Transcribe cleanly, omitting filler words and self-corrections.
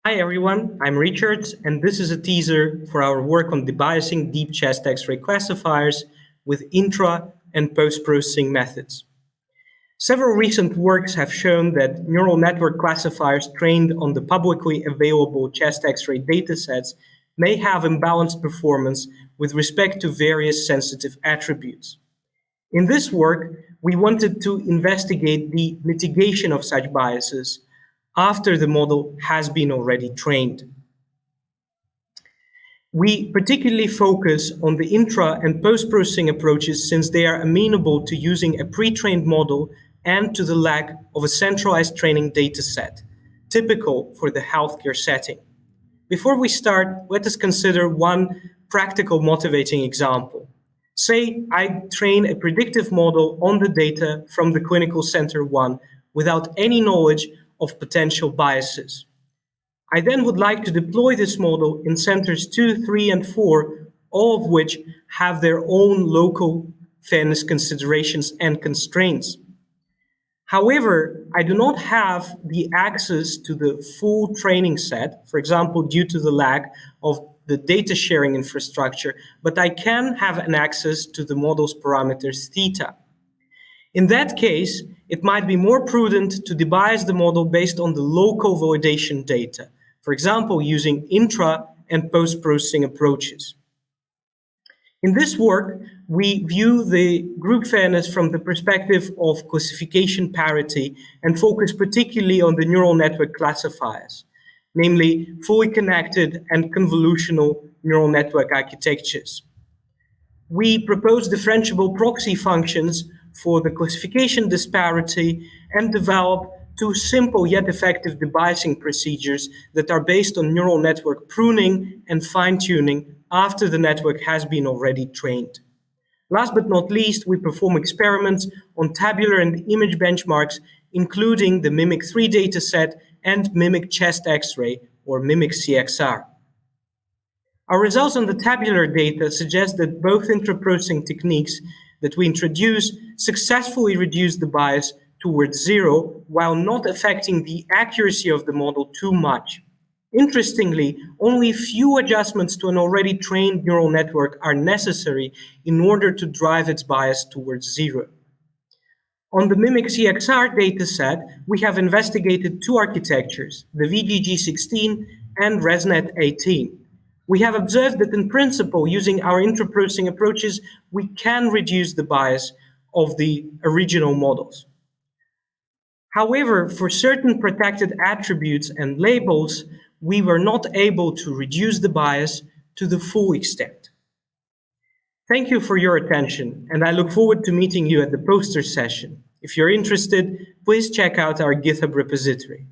Hi everyone, I'm Richard, and this is a teaser for our work on debiasing deep chest X-ray classifiers with intra and post-processing methods. Several recent works have shown that neural network classifiers trained on the publicly available chest X-ray datasets may have imbalanced performance with respect to various sensitive attributes. In this work, we wanted to investigate the mitigation of such biases after the model has been already trained. We particularly focus on the intra and post-processing approaches since they are amenable to using a pre-trained model and to the lack of a centralized training dataset, typical for the healthcare setting. Before we start, let us consider one practical motivating example. Say I train a predictive model on the data from the clinical center 1 without any knowledge of potential biases. I then would like to deploy this model in centers 2, 3, and 4, all of which have their own local fairness considerations and constraints. However, I do not have the access to the full training set, for example, due to the lack of the data sharing infrastructure, but I can have an access to the model's parameters theta. In that case, it might be more prudent to debias the model based on the local validation data, for example, using intra and post-processing approaches. In this work, we view the group fairness from the perspective of classification parity and focus particularly on the neural network classifiers, namely fully connected and convolutional neural network architectures. We propose differentiable proxy functions for the classification disparity and develop two simple yet effective debiasing procedures that are based on neural network pruning and fine-tuning after the network has been already trained. Last but not least, we perform experiments on tabular and image benchmarks, including the MIMIC3 dataset and MIMIC chest X-ray, or MIMIC CXR. Our results on the tabular data suggest that both intra-processing techniques that we introduce successfully reduce the bias towards 0 while not affecting the accuracy of the model too much. Interestingly, only few adjustments to an already trained neural network are necessary in order to drive its bias towards 0. On the MIMIC CXR dataset, we have investigated two architectures, the VGG16 and ResNet 18. We have observed that in principle, using our intra-processing approaches, we can reduce the bias of the original models. However, for certain protected attributes and labels, we were not able to reduce the bias to the full extent. Thank you for your attention, and I look forward to meeting you at the poster session. If you're interested, please check out our GitHub repository.